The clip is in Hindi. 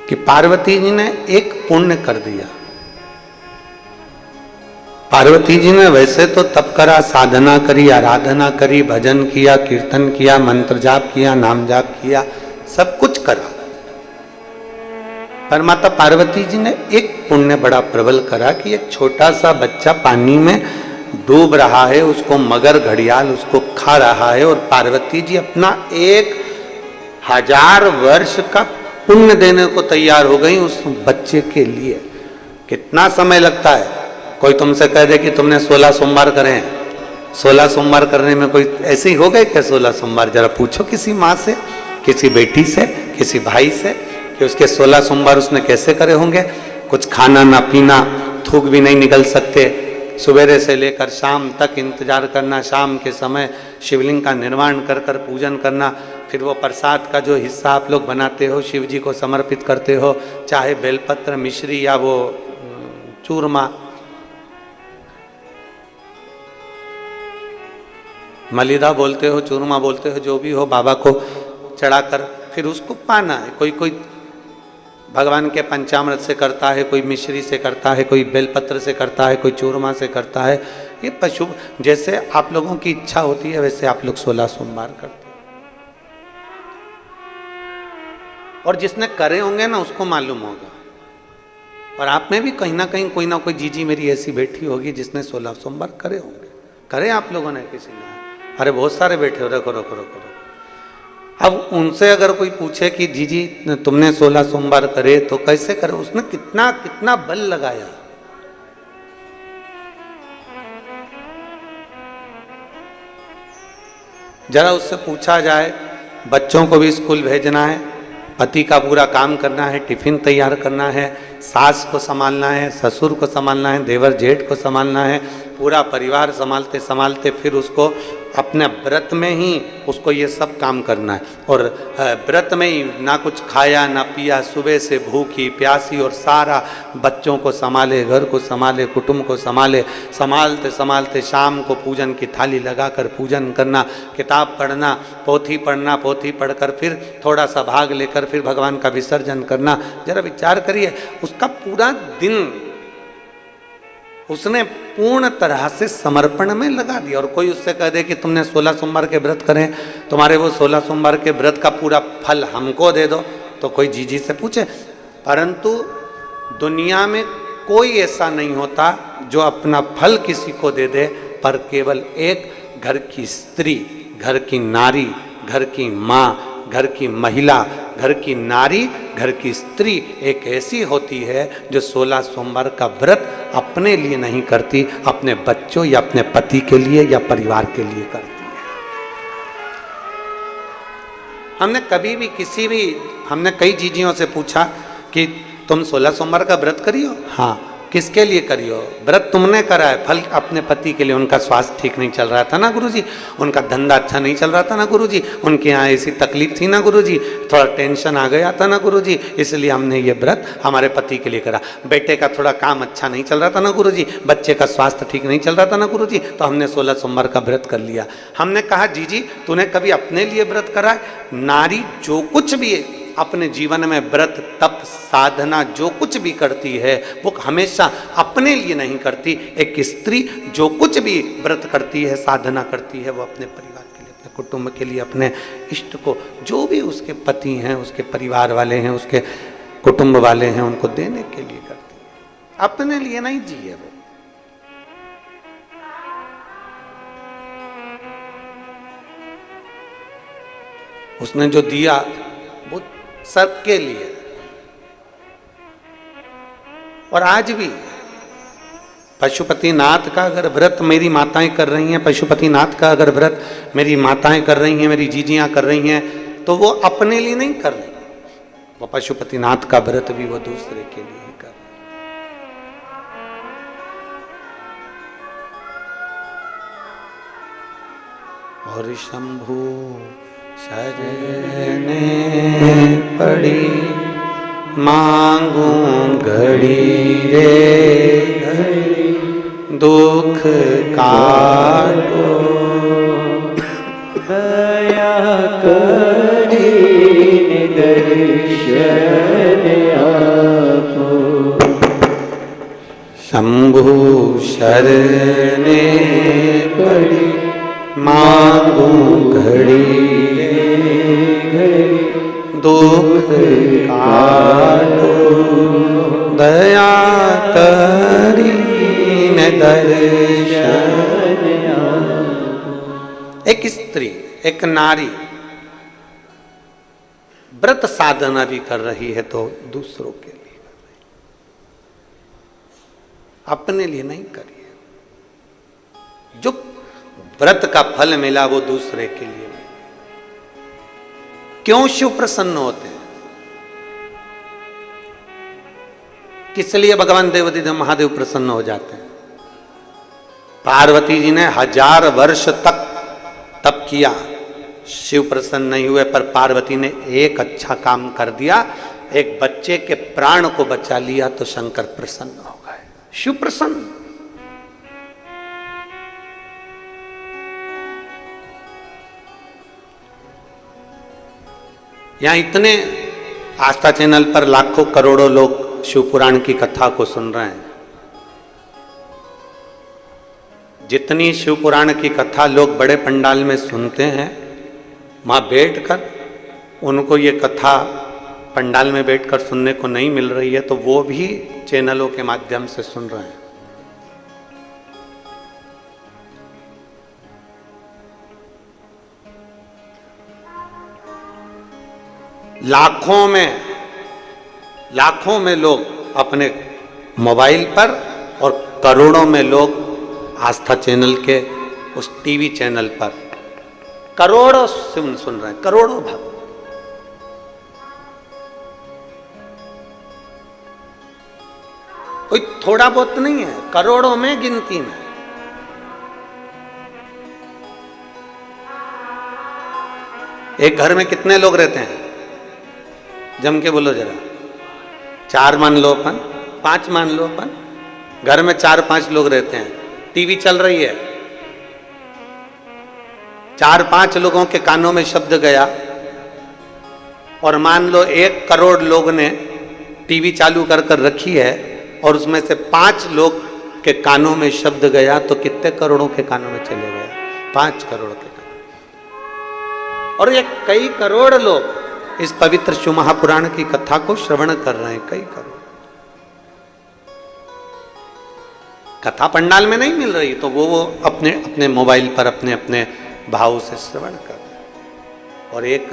कि पार्वती जी ने एक पुण्य कर दिया। पार्वती जी ने वैसे तो तप करा, साधना करी, आराधना करी, भजन किया, कीर्तन किया, मंत्र जाप किया, नाम जाप किया, सब कुछ करा, पर माता पार्वती जी ने एक पुण्य बड़ा प्रबल करा कि एक छोटा सा बच्चा पानी में डूब रहा है, उसको मगर घड़ियाल उसको खा रहा है, और पार्वती जी अपना 1000 वर्ष का पुण्य देने को तैयार हो गई उस बच्चे के लिए। कितना समय लगता है? कोई तुमसे कह दे कि तुमने 16 सोमवार करे हैं, 16 सोमवार करने में कोई ऐसे ही हो गए क्या 16 सोमवार? जरा पूछो किसी माँ से, किसी बेटी से, किसी भाई से कि उसके 16 सोमवार उसने कैसे करे होंगे। कुछ खाना ना पीना, थूक भी नहीं निकल सकते, सवेरे से लेकर शाम तक इंतजार करना, शाम के समय शिवलिंग का निर्माण कर कर पूजन करना, फिर वो प्रसाद का जो हिस्सा आप लोग बनाते हो शिव जी को समर्पित करते हो, चाहे बेलपत्र, मिश्री या वो चूरमा, मलिदा बोलते हो, चूरमा बोलते हो, जो भी हो, बाबा को चढ़ाकर फिर उसको पाना है। कोई कोई भगवान के पंचामृत से करता है, कोई मिश्री से करता है, कोई बेलपत्र से करता है, कोई चूरमा से करता है। ये पशु जैसे आप लोगों की इच्छा होती है वैसे आप लोग 16 सोमवार करते हैं। और जिसने करे होंगे ना उसको मालूम होगा, और आप में भी कहीं ना कहीं कोई ना कोई जीजी मेरी ऐसी बैठी होगी जिसने 16 सोमवार करे होंगे। करे आप लोगों ने? किसी ने? अरे बहुत सारे बैठे हो। रखो रखो रखो रखो। अब उनसे अगर कोई पूछे कि जीजी तुमने 16 सोमवार करे तो कैसे करे, उसने कितना कितना बल लगाया। जरा उससे पूछा जाए, बच्चों को भी स्कूल भेजना है, पति का पूरा काम करना है, टिफिन तैयार करना है, सास को संभालना है, ससुर को संभालना है, देवर जेठ को संभालना है, पूरा परिवार संभालते संभालते फिर उसको अपने व्रत में ही उसको ये सब काम करना है, और व्रत में ही ना कुछ खाया ना पिया, सुबह से भूखी प्यासी, और सारा बच्चों को संभाले, घर को संभाले, कुटुंब को संभाले, संभालते संभालते शाम को पूजन की थाली लगाकर पूजन करना, किताब पढ़ना, पोथी पढ़ना, पोथी पढ़कर फिर थोड़ा सा भाग लेकर फिर भगवान का विसर्जन करना। जरा विचार करिए, उसका पूरा दिन उसने पूर्ण तरह से समर्पण में लगा दिया। और कोई उससे कह दे कि तुमने 16 सोमवार के व्रत करें, तुम्हारे वो 16 सोमवार के व्रत का पूरा फल हमको दे दो, तो कोई जीजी से पूछे। परंतु दुनिया में कोई ऐसा नहीं होता जो अपना फल किसी को दे दे, पर केवल एक घर की स्त्री, घर की नारी, घर की माँ, घर की महिला, घर की नारी, घर की स्त्री एक ऐसी होती है जो 16 सोमवार का व्रत अपने लिए नहीं करती, अपने बच्चों या अपने पति के लिए या परिवार के लिए करती है। हमने कई जीजियों से पूछा कि तुम 16 सोमवार का व्रत करियो? हाँ। किसके लिए करियो? व्रत तुमने करा है, फल अपने पति के लिए। उनका स्वास्थ्य ठीक नहीं चल रहा था ना गुरुजी, उनका धंधा अच्छा नहीं चल रहा था ना गुरुजी, उनके यहाँ ऐसी तकलीफ थी ना गुरुजी, थोड़ा टेंशन आ गया था ना गुरुजी, इसलिए हमने ये व्रत हमारे पति के लिए करा। बेटे का थोड़ा काम अच्छा नहीं चल रहा था ना गुरुजी, बच्चे का स्वास्थ्य ठीक नहीं चल रहा था ना गुरुजी, तो हमने 16 सोमवार का व्रत कर लिया। हमने कहा जीजी तूने कभी अपने लिए व्रत करा है? नारी जो कुछ भी है अपने जीवन में, व्रत तप साधना जो कुछ भी करती है वो हमेशा अपने लिए नहीं करती। एक स्त्री जो कुछ भी व्रत करती है, साधना करती है, वो अपने परिवार के लिए, अपने कुटुंब के लिए, अपने इष्ट को, जो भी उसके पति हैं, उसके परिवार वाले हैं, उसके कुटुंब वाले हैं, उनको देने के लिए करती है, अपने लिए नहीं जिए वो। उसने जो दिया वो सबके लिए। और आज भी पशुपतिनाथ का अगर व्रत मेरी माताएं कर रही हैं, पशुपतिनाथ का अगर व्रत मेरी माताएं कर रही हैं, मेरी जीजियां कर रही हैं, तो वो अपने लिए नहीं कर रही, वो पशुपतिनाथ का व्रत भी वो दूसरे के लिए ही कर रही। और शंभु शरणे पड़ी मांगूं घड़ी रे घड़ी, दुख काटो दया करी दर्शन शंभु शरणे पड़ी मांगू घड़ी दुख काटो दया करी न दर्शन। एक स्त्री, एक नारी व्रत साधना भी कर रही है तो दूसरों के लिए कर रही, अपने लिए नहीं करिए। जो व्रत का फल मिला वो दूसरे के लिए मिला। क्यों शिव प्रसन्न होते हैं? किस लिए भगवान देवाधिदेव महादेव प्रसन्न हो जाते हैं? पार्वती जी ने 1000 वर्ष तक तप किया, शिव प्रसन्न नहीं हुए, पर पार्वती ने एक अच्छा काम कर दिया, एक बच्चे के प्राण को बचा लिया तो शंकर प्रसन्न हो गए। शिव प्रसन्न। यहां इतने आस्था चैनल पर लाखों करोड़ों लोग शिव पुराण की कथा को सुन रहे हैं। जितनी शिव पुराण की कथा लोग बड़े पंडाल में सुनते हैं, वहां बैठकर उनको ये कथा पंडाल में बैठकर सुनने को नहीं मिल रही है, तो वो भी चैनलों के माध्यम से सुन रहे हैं। लाखों में लोग अपने मोबाइल पर और करोड़ों में लोग आस्था चैनल के उस टीवी चैनल पर करोड़ों सुन रहे हैं, करोड़ों भक्त। कोई थोड़ा बहुत नहीं है, करोड़ों में गिनती में। एक घर में कितने लोग रहते हैं? जम के बोलो जरा। 4 मान लो अपन, 5 मान लो अपन। घर में 4-5 लोग रहते हैं, टीवी चल रही है, 4-5 लोगों के कानों में शब्द गया, और मान लो 1 करोड़ लोग ने टीवी चालू कर रखी है, और उसमें से 5 लोग के कानों में शब्द गया, तो कितने करोड़ों के कानों में चले गया? 5 करोड़ के कानों। और ये कई करोड़ लोग इस पवित्र शिव महापुराण की कथा को श्रवण कर रहे हैं, कई करोड़। कथा पंडाल में नहीं मिल रही, तो वो अपने अपने मोबाइल पर अपने अपने भाव से श्रवण कर रहे हैं। और एक